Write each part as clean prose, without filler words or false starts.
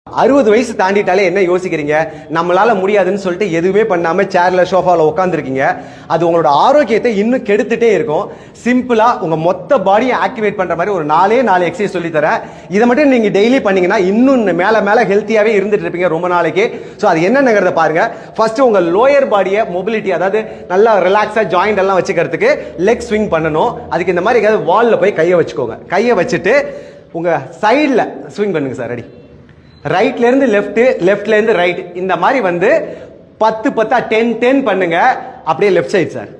60 வயசு தாண்டிட்டாலே என்ன யோசிக்கிறீங்க? நம்மளால முடியாதுன்னு சொல்லிட்டு எதுவுமே பண்ணாம சேர்ல சோஃபால உட்காந்துருக்கீங்க. அது உங்களோட ஆரோக்கியத்தை இன்னும் கெடுத்துட்டே இருக்கும். சிம்பிளா உங்க மொத்த பாடியை ஆக்டிவேட் பண்ற மாதிரி ஒரு 4 எக்ஸசைஸ் சொல்லி தரேன். இதை மட்டும் நீங்க டெய்லி பண்ணீங்கன்னா இன்னும் மேல ஹெல்த்தியாவே இருந்துட்டு இருப்பீங்க ரொம்ப நாளைக்கு. சோ அது என்னங்கிறத பாருங்க. ஃபர்ஸ்ட் உங்க லோயர் பாடியை மொபிலிட்டி, அதாவது நல்லா ரிலாக்ஸா ஜாயிண்ட் எல்லாம் வச்சுக்கிறதுக்கு லெக் ஸ்விங் பண்ணணும். அதுக்கு இந்த மாதிரி ஏதாவது வால்ல போய் கையை வச்சுக்கோங்க. கையை வச்சுட்டு உங்க சைட்ல ஸ்விங் பண்ணுங்க சார். ரெடி? ரைட்ல இருந்து லெஃப்ட், லெஃப்ட்ல இருந்து ரைட், இந்த மாதிரி வந்து 10 10 பண்ணுங்க. அப்படியே left side sir.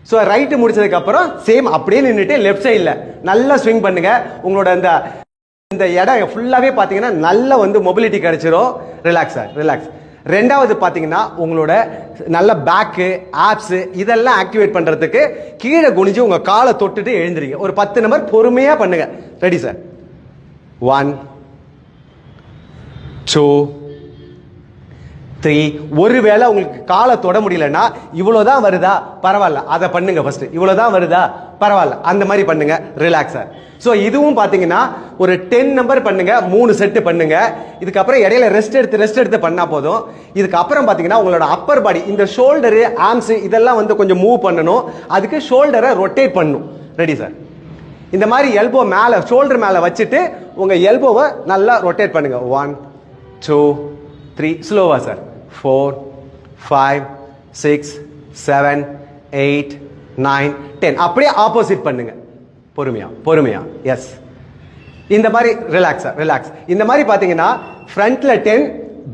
So right முடிச்சதுக்கு அப்புறம் சேம் அப்படியே நின்னுட்டு லெஃப்ட் சைடுல நல்லா ஸ்விங் பண்ணுங்க. உங்களோட இந்த இடம் ஃபுல்லாவே பாத்தீங்கன்னா நல்ல வந்து மொபிலிட்டி கிடைச்சிரும். Relax sir, relax. ரெண்டாவது பாத்தீங்கன்னா உங்களோட நல்ல பேக், ஆப்ஸ் இதெல்லாம் ஆக்டிவேட் பண்றதுக்கு கீழே குனிஞ்சு உங்க காலை தொட்டுட்டு எழுந்திருங்க. ஒரு 10 நம்பர் பொறுமையா பண்ணுங்க. Ready sir? 1 2 3. ஒருவேளை உங்களுக்கு காலை தொட முடியலன்னா இவ்வளவுதான் வருதா பரவாயில்ல, அதை பண்ணுங்க. ஃபர்ஸ்ட் இவ்வளவுதான் வருதா பரவாயில்ல, அந்த மாதிரி பண்ணுங்க. Relax sir. சோ இதுவும் பாத்தீங்கன்னா ஒரு 10 நம்பர் பண்ணுங்க. 3 செட் பண்ணுங்க. இதுக்கப்புறம் இடையில ரெஸ்ட் எடுத்து பண்ணா போதும். இதுக்கப்புறம் பாத்தீங்கன்னா உங்களோட அப்பர் பாடி, இந்த ஷோல்டர், ஆர்ம்ஸ் இதெல்லாம் வந்து கொஞ்சம் மூவ் பண்ணணும். அதுக்கு ஷோல்டரை ரொட்டேட் பண்ணணும். Ready sir? இந்த மாதிரி எல்போ மேல, ஷோல்டர் மேல வச்சுட்டு உங்க எல்போவை நல்லா ரொட்டேட் பண்ணுங்க. 1 2 3. ஸ்லோவா சார். 4 5 6 7 8 9 10. அப்படியே ஆப்போசிட் பண்ணுங்க. பொறுமையா. எஸ். இந்த மாதிரி ரிலாக்ஸ், ரிலாக்ஸ். இந்த மாதிரி பாத்தீங்கன்னா ஃப்ரண்ட்ல 10,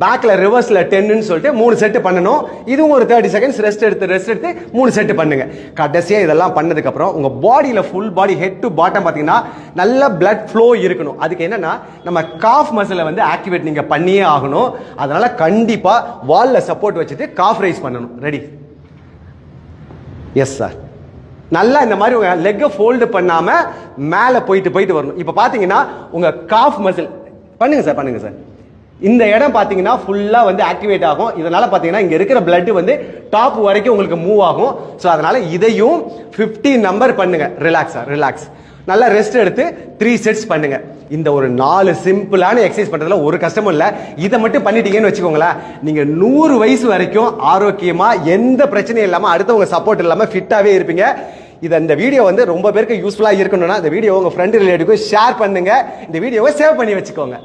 பேக்ல ரிவர்ஸ்ல 10ன்னு சொல்லிட்டு 3 செட் பண்ணணும். இதுவும் ஒரு 30 செகண்ட்ஸ் ரெஸ்ட் எடுத்து 3 செட் பண்ணுங்க. கடைசியா இதெல்லாம் பண்ணதுக்கு அப்புறம் உங்க பாடியில full body head to bottom பாத்தீங்கன்னா நல்ல பிளட் ஃப்ளோ இருக்கணும். அதுக்கு என்னன்னா நம்ம காஃப் மசிலை வந்து ஆக்டிவேட் நீங்க பண்ணியே ஆகணும். அதனால கண்டிப்பா வால்ல சப்போர்ட் வச்சுட்டு காஃப் ரைஸ் பண்ணணும். ரெடி? Yes sir. நல்லா இந்த மாதிரி உங்க லெக்க ஃபோல்டு பண்ணாம மேல போயிட்டு வரணும். இப்ப பாத்தீங்கன்னா உங்க காஃப் மசில் பண்ணுங்க சார். இந்த இடம் பாத்தீங்கன்னா ஃபுல்லா வந்து ஆக்டிவேட் ஆகும். இதனால பாத்தீங்கன்னா இங்க இருக்கிற பிளட் வந்து டாப் வரைக்கும் உங்களுக்கு மூவ் ஆகும். சோ அதனால இதையும் 15 நம்பர் பண்ணுங்க. ரிலாக்ஸா, ரிலாக்ஸ். நல்லா ரெஸ்ட் எடுத்து 3 செட்ஸ் பண்ணுங்க. இந்த ஒரு 4 சிம்பிளான எக்ஸசைஸ் பண்றதுல ஒரு கஷ்டமும் இல்ல. இதை மட்டும் பண்ணிட்டீங்கன்னு வச்சுக்கோங்களேன், நீங்க 100 வயசு வரைக்கும் ஆரோக்கியமா எந்த பிரச்சனையும் இல்லாம அடுத்தவங்க சப்போர்ட் இல்லாம ஃபிட்டாவே இருப்பீங்க. இந்த வீடியோ வந்து ரொம்ப பேருக்கு யூஸ்ஃபுல்லா இருக்கணும்னா இந்த வீடியோ உங்க ஃப்ரெண்ட் ரிலேட்டிவ்க்கு ஷேர் பண்ணுங்க. இந்த வீடியோவை சேவ் பண்ணி வச்சுக்கோங்க.